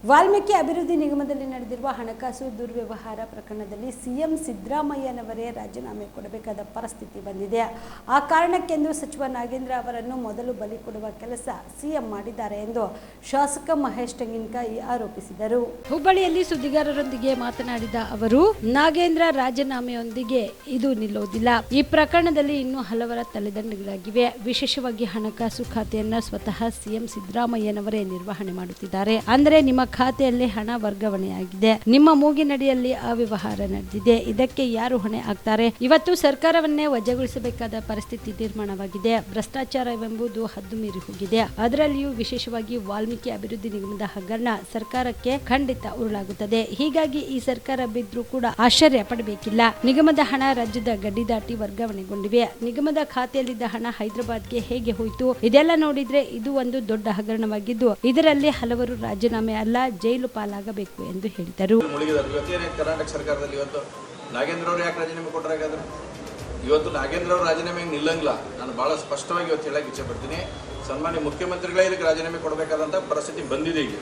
ವಾಲ್ಮೀಕಿ ಅಭಿವೃದ್ಧಿ ನಿಗಮದಲ್ಲಿ ನಡೆದಿರುವ ಹಣಕಾಸು ದುರ್ವ್ಯವಹಾರ ಪ್ರಕರಣದಲ್ಲಿ ಸಿಎಂ ಸಿದ್ದರಾಮಯ್ಯನವರೇ ರಾಜೀನಾಮೆ ಕೊಡಬೇಕಾದ ಪರಿಸ್ಥಿತಿ ಬಂದಿದೆ. ಆ ಕಾರಣಕ್ಕೆಂದು ಸಚಿವ ನಾಗೇಂದ್ರ ಅವರನ್ನು ಮೊದಲು ಬಲಿ ಕೊಡುವ ಕೆಲಸ ಸಿಎಂ ಮಾಡಿದ್ದಾರೆ ಎಂದು ಶಾಸಕ ಮಹೇಶ್ ತೆಂಗಿನಕಾಯಿ ಆರೋಪಿಸಿದರು. ಹುಬ್ಬಳ್ಳಿಯಲ್ಲಿ ಸುದ್ದಿಗಾರರೊಂದಿಗೆ ಮಾತನಾಡಿದ ಅವರು, ನಾಗೇಂದ್ರ ರಾಜೀನಾಮೆಯೊಂದಿಗೆ ಇದು ನಿಲ್ಲುವುದಿಲ್ಲ. ಈ ಪ್ರಕರಣದಲ್ಲಿ ಇನ್ನೂ ಹಲವರ ತಲೆದಂಡಗಳಾಗಿವೆ. ವಿಶೇಷವಾಗಿ ಹಣಕಾಸು ಖಾತೆಯನ್ನ ಸ್ವತಃ ಸಿಎಂ ಸಿದ್ದರಾಮಯ್ಯನವರೇ ನಿರ್ವಹಣೆ ಮಾಡುತ್ತಿದ್ದಾರೆ. ಅಂದರೆ ನಿಮ್ಮ ಖಾತೆಯಲ್ಲಿ ಹಣ ವರ್ಗಾವಣೆಯಾಗಿದೆ, ನಿಮ್ಮ ಮೂಗಿನಡಿಯಲ್ಲಿ ಅವ್ಯವಹಾರ ನಡೆದಿದೆ. ಇದಕ್ಕೆ ಯಾರು ಹೊಣೆ ಆಗ್ತಾರೆ? ಇವತ್ತು ಸರ್ಕಾರವನ್ನೇ ವಜಾಗೊಳಿಸಬೇಕಾದ ಪರಿಸ್ಥಿತಿ ನಿರ್ಮಾಣವಾಗಿದೆ. ಭ್ರಷ್ಟಾಚಾರವೆಂಬುದು ಹದ್ದು ಮೀರಿ ಹೋಗಿದೆ. ಅದರಲ್ಲಿಯೂ ವಿಶೇಷವಾಗಿ ವಾಲ್ಮೀಕಿ ಅಭಿವೃದ್ಧಿ ನಿಗಮದ ಹಗರಣ ಸರ್ಕಾರಕ್ಕೆ ಖಂಡಿತ ಉರುಳಾಗುತ್ತದೆ. ಹೀಗಾಗಿ ಈ ಸರ್ಕಾರ ಬಿದ್ರೂ ಕೂಡ ಆಶ್ಚರ್ಯ ಪಡಬೇಕಿಲ್ಲ. ನಿಗಮದ ಹಣ ರಾಜ್ಯದ ಗಡಿ ದಾಟಿ ವರ್ಗಾವಣೆಗೊಂಡಿವೆ. ನಿಗಮದ ಖಾತೆಯಲ್ಲಿದ್ದ ಹಣ ಹೈದರಾಬಾದ್ಗೆ ಹೇಗೆ ಹೋಯಿತು? ಇದೆಲ್ಲ ನೋಡಿದ್ರೆ ಇದು ಒಂದು ದೊಡ್ಡ ಹಗರಣವಾಗಿದ್ದು, ಇದರಲ್ಲಿ ಹಲವರು ರಾಜೀನಾಮೆ ಅಲ್ಲ, ಜೈಲು ಪಾಲಾಗಬೇಕು ಎಂದು ಹೇಳಿದರು. ಕರ್ನಾಟಕ ಸರ್ಕಾರದಲ್ಲಿ ಇವತ್ತು ನಾಗೇಂದ್ರ ಅವರು ಯಾಕೆ ರಾಜೀನಾಮೆ ಕೊಟ್ಟರಾಗಾದ್ರೆ ಇವತ್ತು ನಾಗೇಂದ್ರ ಅವರು ರಾಜೀನಾಮೆ ನಿಲ್ಲಂಗಿಲ್ಲ. ನಾನು ಬಹಳ ಸ್ಪಷ್ಟವಾಗಿ ಇವತ್ತು ಹೇಳಕ್ಕೆ ಇಚ್ಛೆ ಪಡ್ತೀನಿ. ಸನ್ಮಾನ್ಯ ಮುಖ್ಯಮಂತ್ರಿಗಳೇ ಇದಕ್ಕೆ ರಾಜೀನಾಮೆ ಕೊಡಬೇಕಾದಂಥ ಪರಿಸ್ಥಿತಿ ಬಂದಿದೆ ಈಗ.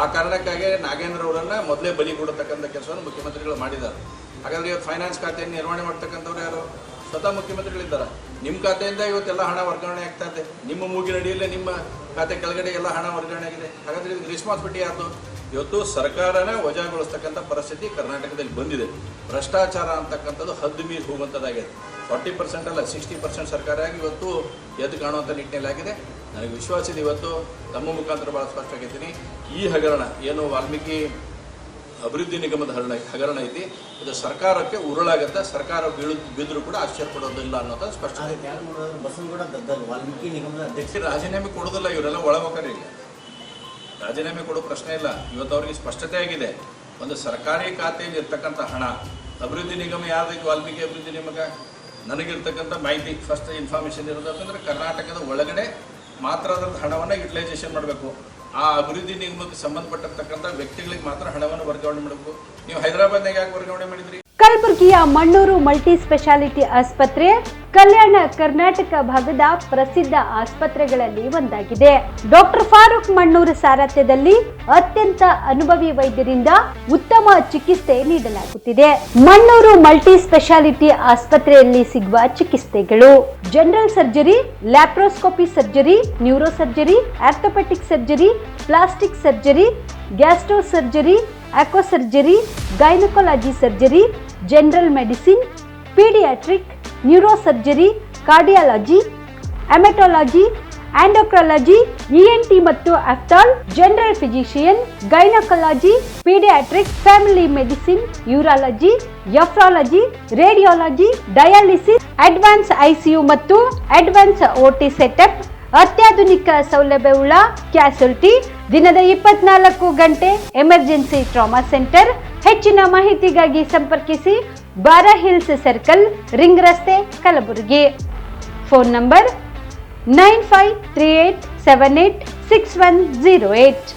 ಆ ಕಾರಣಕ್ಕಾಗಿ ನಾಗೇಂದ್ರ ಅವರನ್ನ ಮೊದಲೇ ಬಲಿ ಕೊಡತಕ್ಕಂಥ ಕೆಲಸವನ್ನು ಮುಖ್ಯಮಂತ್ರಿಗಳು ಮಾಡಿದ್ದಾರೆ. ಹಾಗಾದ್ರೆ ಇವತ್ತು ಫೈನಾನ್ಸ್ ಖಾತೆಯನ್ನು ನಿರ್ವಹಣೆ ಮಾಡ್ತಕ್ಕಂಥವ್ರು ಯಾರು? ಸ್ವತಃ ಮುಖ್ಯಮಂತ್ರಿಗಳಿದ್ದಾರೆ. ನಿಮ್ಮ ಖಾತೆಯಿಂದ ಇವತ್ತೆಲ್ಲ ಹಣ ವರ್ಗಾವಣೆ ಆಗ್ತಾ ಇದೆ. ನಿಮ್ಮ ಮೂಗಿನಡಿಯಲ್ಲೇ ನಿಮ್ಮ ಖಾತೆ ಕೆಳಗಡೆ ಎಲ್ಲ ಹಣ ವರ್ಗಾವಣೆ ಆಗಿದೆ. ಹಾಗಾದ್ರೆ ಇದಕ್ಕೆ ರೆಸ್ಪಾನ್ಸಿಬಿಲಿಟಿ ಯಾರ್ದು? ಇವತ್ತು ಸರ್ಕಾರನ ವಜಾಗೊಳಿಸ್ತಕ್ಕಂಥ ಪರಿಸ್ಥಿತಿ ಕರ್ನಾಟಕದಲ್ಲಿ ಬಂದಿದೆ. ಭ್ರಷ್ಟಾಚಾರ ಅಂತಕ್ಕಂಥದ್ದು ಹದ್ದು ಮೀರಿ ಹೋಗುವಂಥದ್ದಾಗಿದೆ. 40% ಅಲ್ಲ 60% ಸರ್ಕಾರ ಆಗಿ ಇವತ್ತು ಎದ್ದು ಕಾಣುವಂಥ ನಿಟ್ಟಿನಲ್ಲಿ ಆಗಿದೆ. ನನಗೆ ವಿಶ್ವಾಸ ಇದೆ. ಇವತ್ತು ತಮ್ಮ ಮುಖಾಂತರ ಭಾಳ ಸ್ಪಷ್ಟ ಆಗಿದ್ದೀನಿ, ಈ ಹಗರಣ ಏನು ವಾಲ್ಮೀಕಿ ಅಭಿವೃದ್ಧಿ ನಿಗಮದ ಹಗರಣ ಐತಿ, ಇದು ಸರ್ಕಾರಕ್ಕೆ ಉರುಳಾಗತ್ತೆ. ಸರ್ಕಾರ ಬಿದ್ದರೂ ಕೂಡ ಆಶ್ಚರ್ಯ ಪಡೋದಿಲ್ಲ ಅನ್ನೋದು ಸ್ಪಷ್ಟ. ರಾಜೀನಾಮೆ ಕೊಡೋದಿಲ್ಲ, ಇವರೆಲ್ಲ ಒಳಗೋಕರಿ. ಈಗ ರಾಜೀನಾಮೆ ಕೊಡೋ ಪ್ರಶ್ನೆ ಇಲ್ಲ. ಇವತ್ತು ಅವರಿಗೆ ಸ್ಪಷ್ಟತೆ ಆಗಿದೆ. ಒಂದು ಸರ್ಕಾರಿ ಖಾತೆಯಲ್ಲಿ ಇರ್ತಕ್ಕಂಥ ಹಣ ಅಭಿವೃದ್ಧಿ ನಿಗಮ ಯಾವ್ದೈತಿ, ವಾಲ್ಮೀಕಿ ಅಭಿವೃದ್ಧಿ ನಿಗಮ, ನನಗಿರ್ತಕ್ಕಂಥ ಮಾಹಿತಿ ಫಸ್ಟ್ ಇನ್ಫಾರ್ಮೇಷನ್ ಇರೋದಂತಂದ್ರೆ ಕರ್ನಾಟಕದ ಒಳಗಡೆ ಮಾತ್ರ ಅದರ ಹಣವನ್ನು ಯುಟಿಲೈಸೇಷನ್ ಮಾಡಬೇಕು. ಆ ಅಭಿವೃದ್ಧಿ ನಿಗಮಕ್ಕೆ ಸಂಬಂಧಪಟ್ಟಿರ್ತಕ್ಕಂಥ ವ್ಯಕ್ತಿಗಳಿಗೆ ಮಾತ್ರ ಹಣವನ್ನು ವರ್ಗಾವಣೆ ಮಾಡಬೇಕು. ನೀವು ಹೈದರಾಬಾದ್ನಾಗ ಯಾಕೆ ವರ್ಗಾವಣೆ ಮಾಡಿದ್ರಿ? ಕಲಬುರಗಿಯ ಮಣ್ಣೂರು ಮಲ್ಟಿ ಸ್ಪೆಷಾಲಿಟಿ ಆಸ್ಪತ್ರೆ ಕಲ್ಯಾಣ ಕರ್ನಾಟಕ ಭಾಗದ ಪ್ರಸಿದ್ಧ ಆಸ್ಪತ್ರೆಗಳಲ್ಲಿ ಒಂದಾಗಿದೆ. ಡಾಕ್ಟರ್ ಫಾರೂಕ್ ಮಣ್ಣೂರು ಸಾರಥ್ಯದಲ್ಲಿ ಅತ್ಯಂತ ಅನುಭವಿ ವೈದ್ಯರಿಂದ ಉತ್ತಮ ಚಿಕಿತ್ಸೆ ನೀಡಲಾಗುತ್ತಿದೆ. ಮಣ್ಣೂರು ಮಲ್ಟಿ ಸ್ಪೆಷಾಲಿಟಿ ಆಸ್ಪತ್ರೆಯಲ್ಲಿ ಸಿಗುವ ಚಿಕಿತ್ಸೆಗಳು: general surgery, laparoscopy surgery, neuro surgery, orthopaedic surgery, plastic surgery, gastro surgery, aqua surgery, gynaecology surgery, general medicine, paediatric, neuro surgery, cardiology, haematology, endocrinology, ENT ಮತ್ತು ophthal, general physician, gynaecology, paediatric, family medicine, urology, nephrology, radiology, dialysis, advance ICU ಮತ್ತು advance OT setup, ಅತ್ಯಾಧುನಿಕ ಸೌಲಭ್ಯವುಳ್ಳ ಕ್ಯಾಸುಲಿಟಿ, ದಿನದ 24 ಗಂಟೆ emergency trauma centre. ಹೆಚ್ಚಿನ ಮಾಹಿತಿಗಾಗಿ ಸಂಪರ್ಕಿಸಿ ಬಾರಾ hills circle, ring ರಸ್ತೆ, ಕಲಬುರಗಿ. Phone number 9538786108.